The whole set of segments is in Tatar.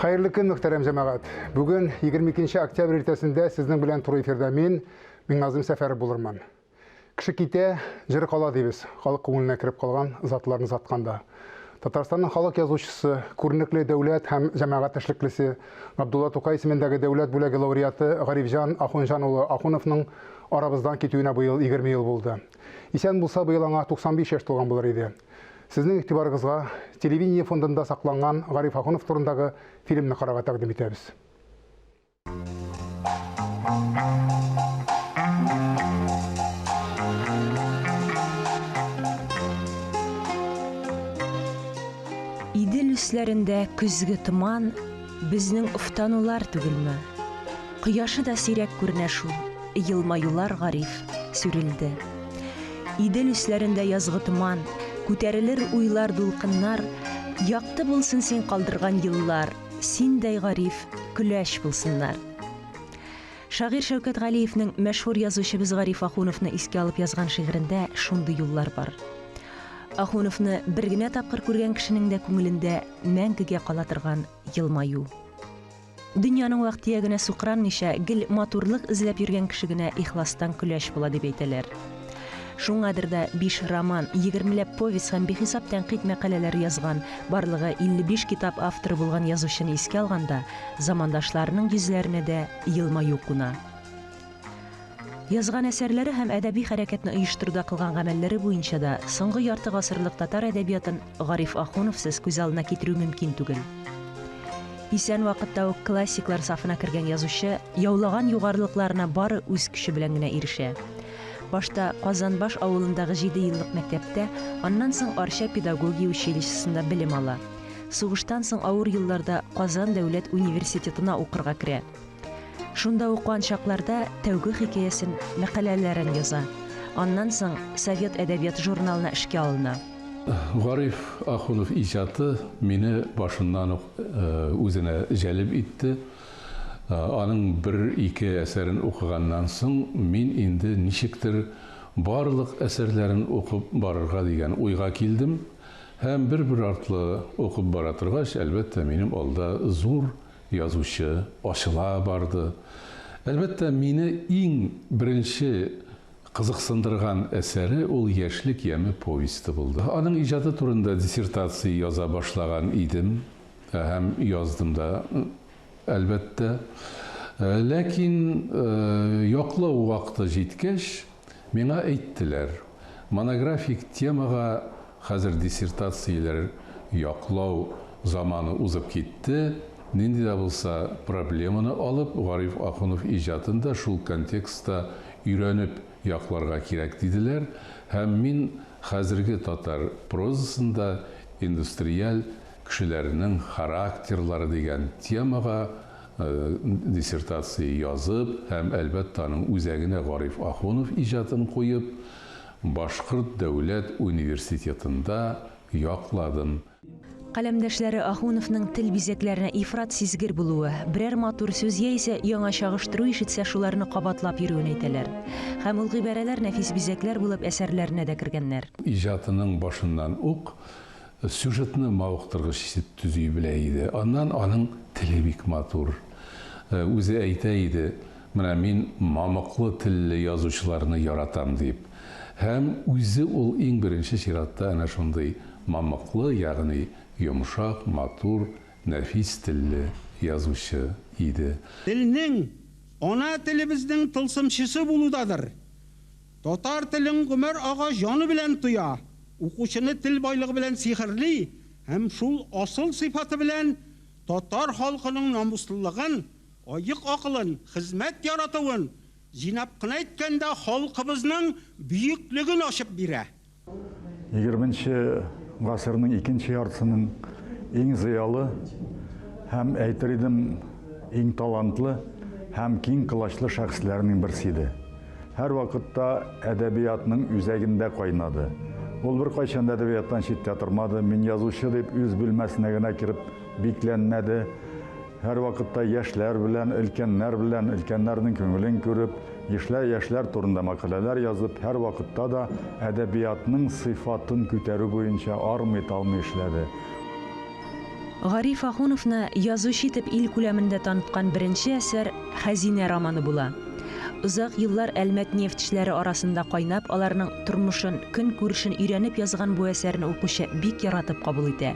Хайырлы көн, мөхтәрәм җәмәгать. Бүген 22 октябрь иртәсендә сезнең белән туры эфирдә мин Миңназым Сәфәров булырман. Кеше китә, җыры кала дибез. Халык күңеленә кирип калган затларны затканда. Татарстанның халык язучысы, күренекле дәүләт һәм җәмәгать эшлеклесе Габдулла Тукай исемендәге дәүләт бүләге лауреаты Гарифҗан Ахунҗан улы Ахуновның арабыздан китүенә быел 20 ел булды. Исән булса, быел аңа 95 яшь тулган булыр иде. Сезнең игътибарыгызга телевидение фондында сакланган Гариф Ахунов турындагы фильмны карарга тәкъдим итәбез. Идел үсләрендә көзге томан, безнең уфтанулар түгелме? Кояшы да сирәк күренә шул, елмаюлар Гариф сүрелде. Идел үсләрендә язгы томан, күтәрелер уйлар дулкыннар, якты булсын син калдырган еллар, синдәй Гариф көләч булсыннар. Шагыйрь Шәүкәт Галиевнең мәшһүр язучыбыз Гариф Ахуновны искә алып язган шигырендә шундый юллар бар. Ахуновны бер генә тапкыр күргән кешенең дә күңелендә мәңгегә кала торган елмаю. Дөньяның вакытия генә сукранмыйча, гел матурлык эзләп йөргән кеше генә ихластан көләч була дип әйтәләр. Шуңадыр да 5 роман, 20ләп повесть һәм бихисап тәнкыйть мәкаләләр язган, барлыгы 55 китап авторы булган язучыны искә алганда, замандашларының йөзләренә дә елмаю куна. Язган әсәрләре һәм әдәби хәрәкәтне оештыруда кылган гамәлләре буенча да соңгы ярты гасырлык татар әдәбиятын Гариф Ахуновсыз күз алдына китерү мөмкин түгел. Исән вакытта ук классиклар сафына кергән язучы яулаган югарлыкларына бары үз көче белән генә ирешә. Башта Казанбаш авылындагы 7 еллык мәктәптә, аннан соң Арча педагогия училищесында белем ала. Сугыштан соң авыр елларда Казан дәүләт университетына укырга керә. Шунда укыган чакларда тәүге хикәясен, мәкаләләрен яза. Аннан соң Совет әдәбият журналына эшкә алына. Гариф Ахунов иҗаты мине башыннан ук үзенә җәлеп итте. Аның бер-ике әсәрен укыганнан соң мин инде ничектер барлык әсәрләрен укып барырга дигән уйга килдем. Һәм бер артлы укып бара торгач, әлбәттә, минем алда зур язучы ачыла барды. Әлбәттә, мине иң беренче кызыксындырган әсәре ул яшьлек яме повесте булды. Аның иҗаты турында диссертация яза башлаган идем һәм яздым да, әлбәттә. Ләкин яклау вакыты җиткәч, миңа әйттеләр, монографик темага хәзер диссертацияләр яклау заманы узып китте. Нинди дә булса проблеманы алып, Гариф Ахунов иҗатында шул контекстта өйрәнеп якларга кирәк диделәр. Һәм мин хәзерге татар прозасында индустриаль кешеләрнең характерлары дигән темага диссертация язып, һәм әлбәттә аның үзәгенә Гариф Ахунов иҗатын куеп, Башкорт дәүләт университетында якладым. Каләмдәшләре Ахуновның тел бизәкләренә ифрат сизгер булуы, берәр матур сүз яисә яңа чагыштыру ишетсә шуларны кабатлап йөрүен әйтәләр. Һәм ул гыйбарәләр нәфис бизәкләр булып әсәрләренә дә кергәннәр. Иҗатының башыннан ук сюжетны мавыктыргыч итеп төзи белә иде. Аннан аның теле бик матур. Үзе әйтә иде, менә мин мамыклы телле язучыларны яратам дип. Һәм үзе ул иң беренче чиратта әнә шундый мамыклы, ягъни йомшак, матур, нәфис телле язучы иде. Телнең, ана телебезнең тылсымчысы булудадыр. Татар телен гомер ага җаны белән туя. Укучыны тел байлыгы белән сихерли, һәм шул асыл сыйфаты белән татар халкының намуслылыгын, аек акылын, хезмәт яратуын, җинап кына әйткәндә халкыбызның бөеклеген ачып бирә. 20 гасырның икенче яртысының иң зыялы һәм әйтер идем иң талантлы һәм киң кылачлы шәхесләрнең берсе иде. Һәр вакытта әдәбиятның үзәгендә кайнады. Ул бер кайчан әдәбияттан читтә тормады, мин язучы дип үз бүлмәсенә генә киреп бикләнмәде. Һәр вакытта яшьләр белән, өлкәннәрнең күңелен күреп, яшьләр турында мәкаләләр язып, һәр вакытта да әдәбиятның сыйфатын күтәрү буенча армый-талмый эшләде. Гариф Ахуновны язучы итеп ил күләмендә таныткан беренче әсәр «Хәзинә» романы була. Узак еллар Әлмәт нефтчеләре арасында кайнап, аларның тормышын, көн күрешен өйрәнеп язган бу әсәрне укучы бик яратып кабул итә.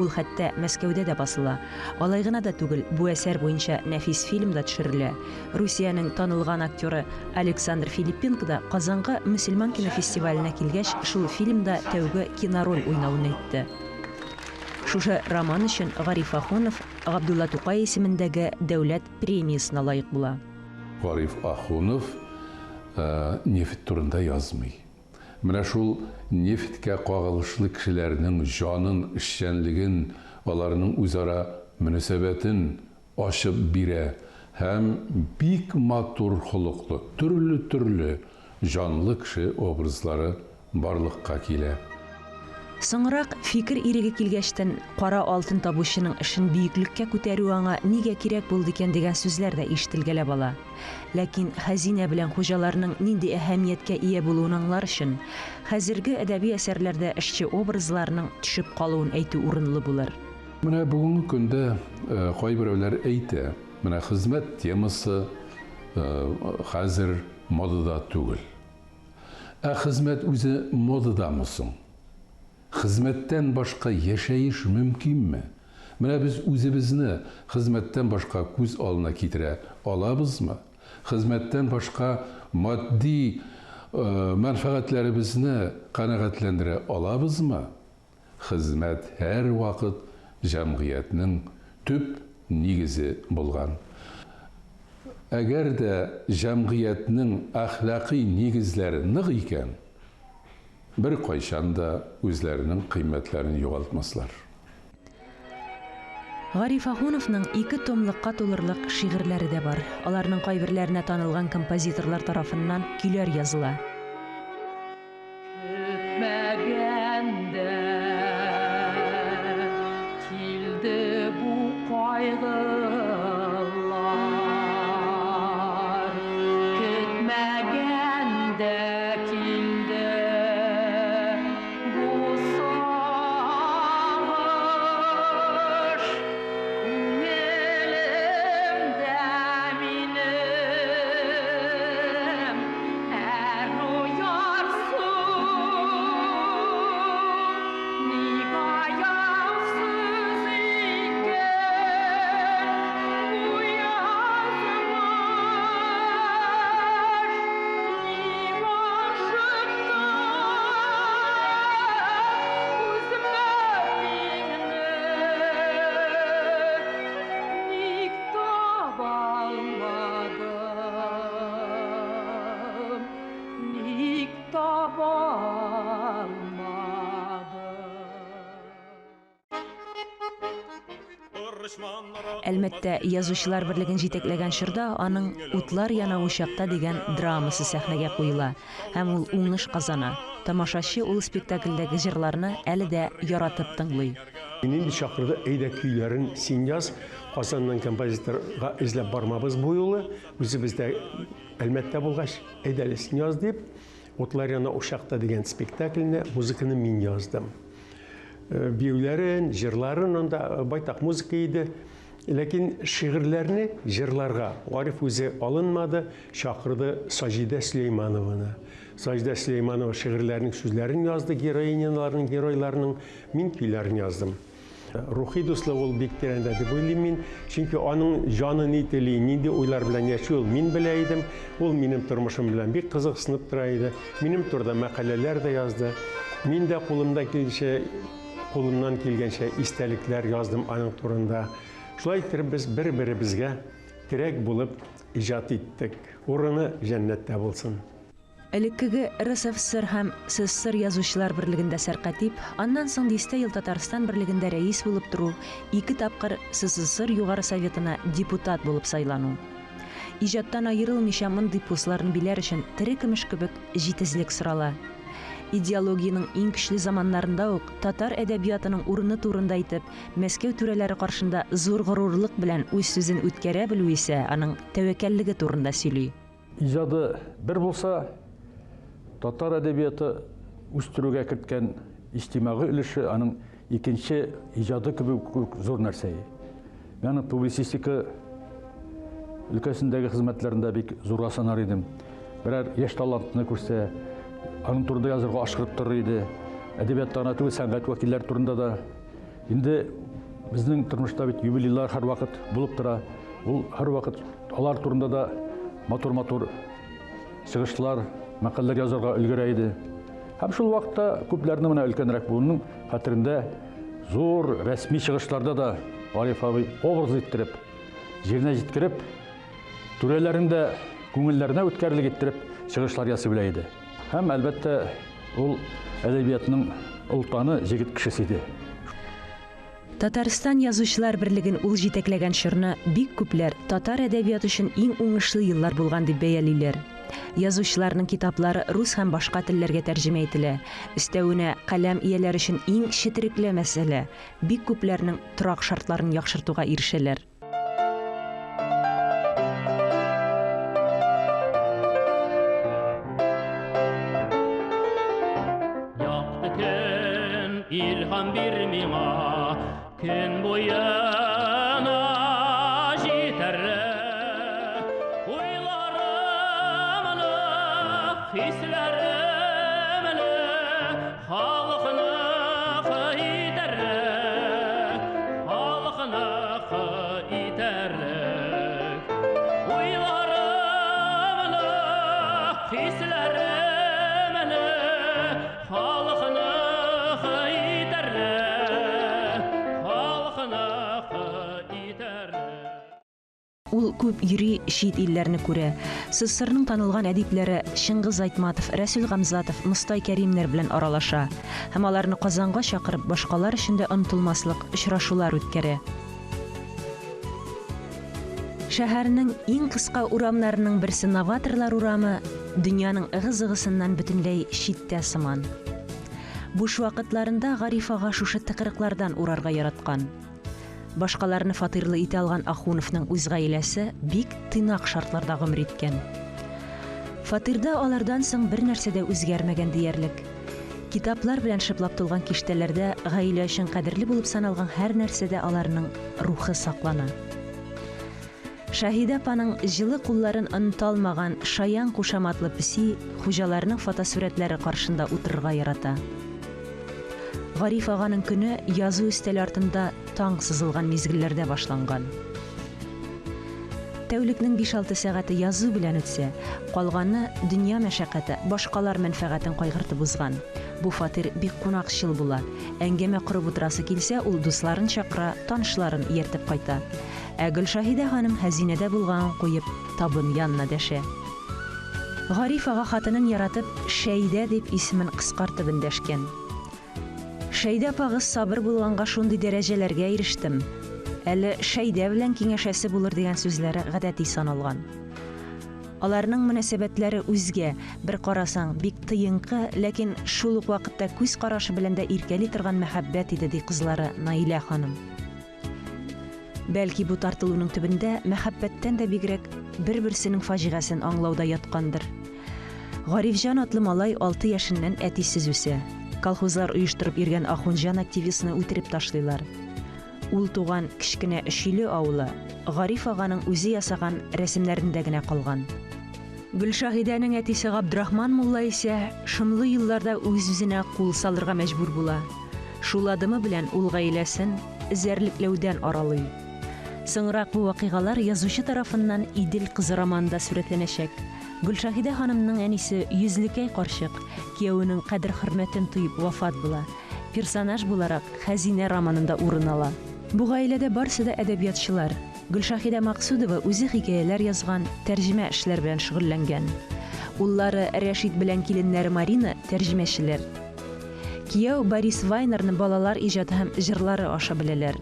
Ул хәтта Мәскәүдә дә басыла. Алай гына да түгел, бу әсәр буенча нәфис фильм да төшерелә. Русиянең танылган актеры Александр Филиппенко да Казанга мөселман кинофестиваленә килгәч, шул фильмда тәүге кинороль уйнавын әйтте. Шушы роман өчен Гариф Ахунов Габдулла Тукай исемендәге дәүләт премиясына лаек була. Гариф Ахунов нефт турында язмый. Менә шул нефткә кагылышлы кешеләрнең җанын, эшчәнлеген, аларның үзара мөнәсәбәтен ачып бирә һәм бик матур холыклы, төрле җанлы кеше образлары барлыкка килә. Соңрак фикер иреге килгәчтән кара алтын табучының эшен биеклеккә күтәрү аңа нигә кирәк булды икән дигән сүзләр дә ишетелгәләп ала. Ләкин хәзинә белән хуҗаларның нинди әһәмияткә ия булуын аңлар өчен хәзерге әдәби әсәрләрдә эшче образларның төшеп калуын әйтү урынлы булыр. Менә бүгенге көндә кайберәүләр әйтә, менә хезмәт темасы хәзер модада түгел. Ә хезмәт үзе модадамы соң? Хезмәттән башка яшәеш мөмкинме? Менә без үзебезне хезмәттән башка күз алына китерә алабызмы? Хезмәттән башка матди мәнфәгатьләребезне канәгатьләндерә алабызмы? Хезмәт һәр вакыт җәмгыятьнең төп нигезе булган. Әгәр дә җәмгыятьнең әхлакый нигезләре нык икән, bir кайчан да үзләренең кыйммәтләрен югалтмаслар. Гариф Ахуновның 2 томлыкка тулырлык шигырьләре дә бар. Аларның кайберләренә танылган композиторлар тарафыннан көйләр языла. Килде бу кайгылар, көтмәгәндә килде бу сагыш, күңелемдә минем һәр уярсың, ник аяусыз икән бу ник таба Әлбәттә, язучылар берлеген җитәкләгән чорда аның «Утлар яна учакта» дигән драмасы сәхнәгә куела һәм ул уңыш казана. Тамашачы ул спектакльдәге җырларны әле дә яратып тыңлый. Мине чакырды, әйдә көйләрен син яз. Казаннан композиторга эзләп бармабыз бу юлы. Үзебездә Әлмәттә булгач, әйдә әле син яз дип, «Утлар яна учакта» дигән спектакльне музыканы мин яздым. Биюләрен, җырларын анда байтак музыка иде. Ләкин шигырьләрне җырларга Гариф үзе алынмады, чакырды Саҗидә Сөләйманованы. Саҗидә Сөләйманова шигырьләрнең сүзләрен язды, героиняларның, геройларның, мин көйләрен яздым. Рухи дуслык ул бик тирәндә дип уйлыйм мин, чөнки аның җаны ни тели, нинди уйлар белән яши ул мин белә идем. Ул минем тормышым белән бик кызыксынып тора иде. Минем турда мәкаләләр дә язды. Мин дә кулымнан килгәнчә истәлекләр яздым аның турында. Шулай итеп без бер-беребезгә терәк булып иҗат иттек. Урыны җәннәттә булсын. Элеккеге РСФСР һәм СССР язучылар берлегендә сәркатип, аннан соң 10 ел Татарстан берлегендә рәис булып тору, 2 тапкыр СССР Югары Советына депутат булып сайлану. Иҗаттан аерылмыйча мондый постларны биләр өчен тере көмеш кебек җитезлек сорала. Идеологияның иң көчле заманнарында ук татар әдәбиятының урыны турында әйтеп, Мәскәү түрәләре каршында зур горурлык белән үз сүзен үткәрә белү исә аның тәвәккәллеге турында сөйли. Иҗады бер булса, татар әдәбияты үстерүгә керткән иҗтимагый өлеше, аның икенче иҗады кебек зур нәрсә. Мен публицистика өлкәсендәге хезмәтләрендә бик зурга санар идем. Берәр яшь талантны күрсә, аның турында язырга ашкырып торыр иде. Әдәбияттан түгел, сәнгать вәкилләр турында да. Инде безнең тормышта бит юбилейлар һәрвакыт булып тора. Ул һәрвакыт алар турында да матур-матур чыгышлар, мәкаләләр язарга өлгерә иде. Һәм шул вакытта күпләрне менә өлкәнрәк булуның хәтерендә зур рәсми чыгышларда да Гариф абый образ иттереп, җиренә җиткереп, түрәләрендә күңелләренә үткәрлек иттереп чыгышлар ясый белә иде. Һәм әлбәттә ул әдәбиятның олтаны җегет кешесе иде. Татарстан язучылар берлеген ул җитәкләгән чорны бик күпләр татар әдәбияты өчен иң уңышлы еллар булган дип бәялиләр. Язучыларның китаплары рус һәм башка телләргә тәрҗемә ителә. Өстәвенә каләм ияләре өчен иң четерекле мәсьәлә бик күпләрнең торак шартларын яхшыртуга ирешәләр. Яқты көн илһам бир миңа, көн буена җитәрлек. Уйларымны, хисләремне халыкны итәрлек, халыкны итәрлек. Уйларымны, хисләремне халыкны Ул күп йөри, чит илләрне күрә. СССРның танылган әдипләре Шыңгыз Айтматов, Рәсүл Гамзатов, Мостай Кәримнәр белән аралаша. Һәм аларны Казанга чакырып, башкалар өчен дә онытылмаслык очрашулар үткәрә. Шәһәрнең иң кыска урамнарының берсе Новаторлар урамы дөньяның ыгы-зыгысыннан бөтенләй читтә сыман. Буш вакытларында Гариф ага шушы тыкрыклардан урарга яраткан. Башкаларны фатирлы итә алган Ахуновның үз гаиләсе бик тыйнак шартларда гомер иткән. Фатирда алардан соң бер нәрсә дә үзгәрмәгән диярлек. Китаплар белән шыплап тулган киштәләрдә гаилә өчен кадерле булып саналган һәр нәрсәдә аларның рухы саклана. Шаһидә апаның җылы кулларын оныталмаган шаян кушаматлы песи хуҗаларның фотосурәтләре каршында утырырга ярата. Гариф аганың көне язу өстәл артында таң сызылган мизгелләрдә башланган. Тәүлекнең 5-6 сәгате язу белән үтсә, калганы дөнья мәшәкате, башкалар мәнфәгатен кайгыртып узган. Бу фатир бик кунакчыл була. Әңгәмә корып утырасы килсә, ул дусларын чакыра, танышларын ияртеп кайта. Гөлшаһидә ханым хәзинәдә булганын куеп, табын янына дәшә. Гариф ага хатынын яратып, Шәйдә дип исемен кыскартып эндәшкән. Шәйдә апагыз сабыр булганга шундый дәрәҗәләргә ирештем. Әле Шәйдә белән киңәшәсе булыр дигән сүзләре гадәти саналган. Аларның мөнәсәбәтләре үзгә, бер карасаң бик тыйынкы, ләкин шул ук вакытта күз карашы белән дә иркәли торган мәхәббәт иде, ди кызлары Наилә ханым. Бәлки бу тартылуның төбендә мәхәббәттән дә бигрәк бер-берсенең фаҗигасын аңлауда яткандыр. Гарифҗан атлы малай 6 яшеннән әтисез үсә. Колхозлар оештырып йөргән Ахунҗан активистны үтереп ташлыйлар. Ул туган кичкенә Өчиле авылы Гариф аганың үзе ясаган рәсемнәрендә генә калган. Гөлшаһидәнең әтисе Габдрахман мулла исә шомлы елларда үз-үзенә кул салырга мәҗбүр була. Шул адымы белән ул гаиләсен эзәрлекләүдән аралый. Соңрак бу вакыйгалар язучы тарафыннан Идел кызы романында сүрәтләнәчәк. Гөлшаһидә ханымның әнисе Йөзлекәй карчык кияүнең кадер-хөрмәтен тоеп вафат була. Персонаж буларак Хәзинә романында урын ала. Бу гаиләдә барысы да әдәбиятчылар. Гөлшаһидә Максудова үзе хикәяләр язган, тәрҗемә эшләр белән шөгыльләнгән. Уллары Рәшид белән киленнәре Марина тәрҗемәчеләр. Кияү Борис Вайнерны балалар иҗаты һәм җырлары аша беләләр.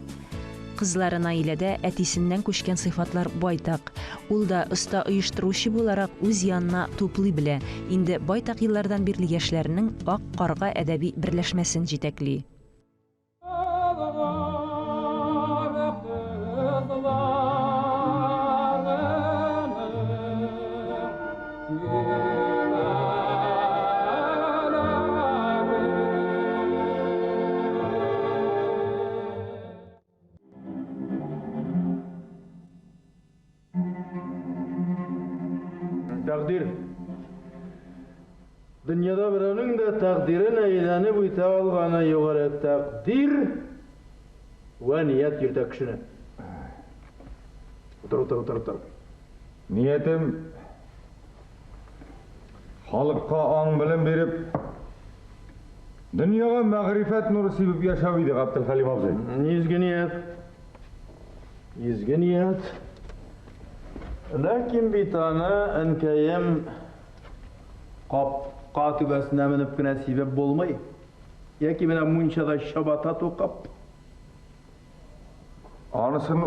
Кызлары Наиләдә әтисеннән күчкән сыйфатлар байтак. Ул да оста оештыручы буларак үз янына туплый белә. Инде байтак еллардан бирле яшьләрнең ак карга әдәби берләшмәсен җитәкли. Тәкъдир. Дөньяда берәүнең дә тәкъдирен әйләнеп үтә алганы юк әле. Тәкъдир вә ният йөртә кешене. Утыр. Ниетім халыққа аң білім беріп, дүнияға мәғрифет нұры себіп яшау еді, Ғабдылхалим абзай. Изге ният. Ләкин бит аны әнкәем қапқа түбәсенә менеп кенә себеп булмый. Яки менә мунчада шабата тоқап. Анысын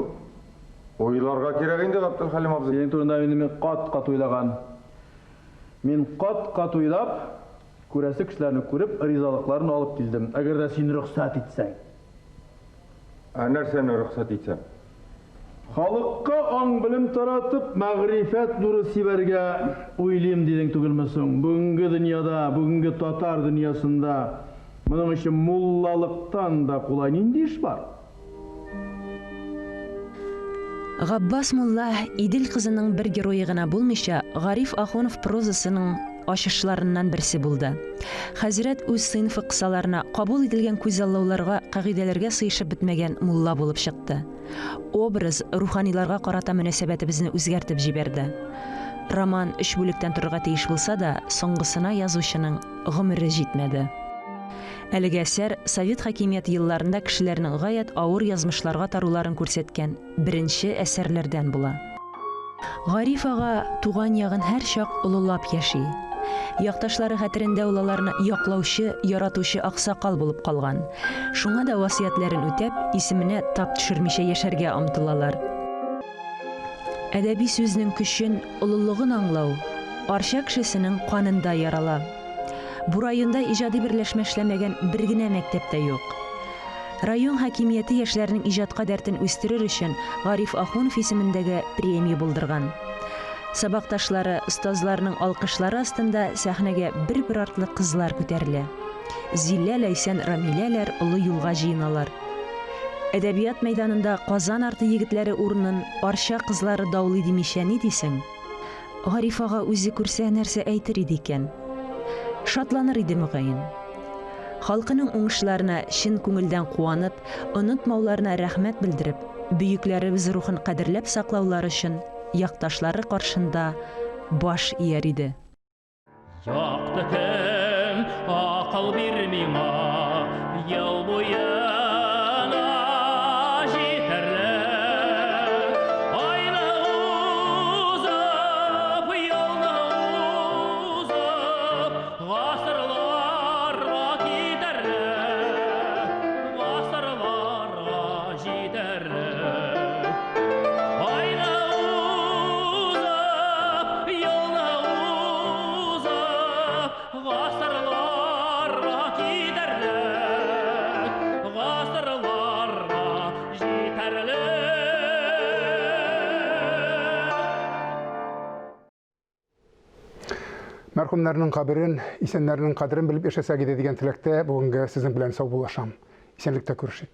ойларға керек инде, Ғабдылхалим абзай. Сенің турында мен қат ойлаган. Мен қат ойлап, күрәсе кешеләрне күреп, ризалыкларын алып килдем. Әгәр дә син рөхсәт итсәң. Нәрсәне рөхсәт итсәм? Халыкка аң белем таратып, мәгърифәт нуры сибәргә уйлыйм дидең түгелме соң? Бүгенге дөньяда, бүгенге татар дөньясында моның өчен муллалыктан да кулай нинди эш бар? Габбас мулла Идел кызының бер геройы гына булмыйча, Гариф Ахунов прозасының ачышларыннан берсе булды. Хәзрәт үз сыйнфы кысаларына кабул ителгән күзаллауларга, кагыйдәләргә сыйшып бетмәгән мулла булып чыкты. Образ руханиларга карата мөнәсәбәтебезне үзгәртеп җибәрде. Роман 3 бүлектән торырга тиеш булса да, соңгысына язучының гомере җитмәде. Әлеге әсәр Совет хакимияты елларында кешеләрнең гаять авыр язмышларга таруларын күрсәткән беренче әсәрләрдән була. Гариф ага туган ягын һәр чак олылап яши. Якташлары хәтерендә ул аларны яклаучы, яратучы аксакал булып калган. Шуңа да васыятләрен үтәп, исеменә тап төшермичә яшәргә омтылалар. Әдәби сүзнең көчен, олылыгын аңлау арча кешесенең канында ярала. Бу районда иҗади берләшмә эшләмәгән бер генә мәктәп тә юк. Район хакимияте яшьләрнең иҗатка дәртен үстерер өчен Гариф Ахунов исемендәге премия булдырган. Сабакташлары, остазларның алкышлары астында сәхнәгә бер артлы кызлар күтәрелә. Зилә, Ләйсән, Рамиләләр олы юлга җыеналар. Әдәбият мәйданында Казан арты егетләре урынын арча кызлары даулый димичә ни дисең? Гариф ага үзе күрсә нәрсә әйтер иде икән? Шатланыр иде мөгаен. Халкының уңышларына чын күңелдән куанып, онытмауларына рәхмәт белдереп, бөекләребез рухын кадерләп саклаулары өчен якташлары каршында баш ияр иде. Якты кем акыл бир миңа, ел буена җитәрлек. Айлы узып, елны узып, гасырларга китәрлек, гасырларга җитәрлек. Айлы узып, елны узып, гасырларга китәрлек, гасырларга җитәрлек. Мәрхүмнәрнең каберен, исәннәрнең кадерен белеп яшәсәк иде дигән теләктә бүгенге сезнең белән сау булашам. Исәнлектә күрешик.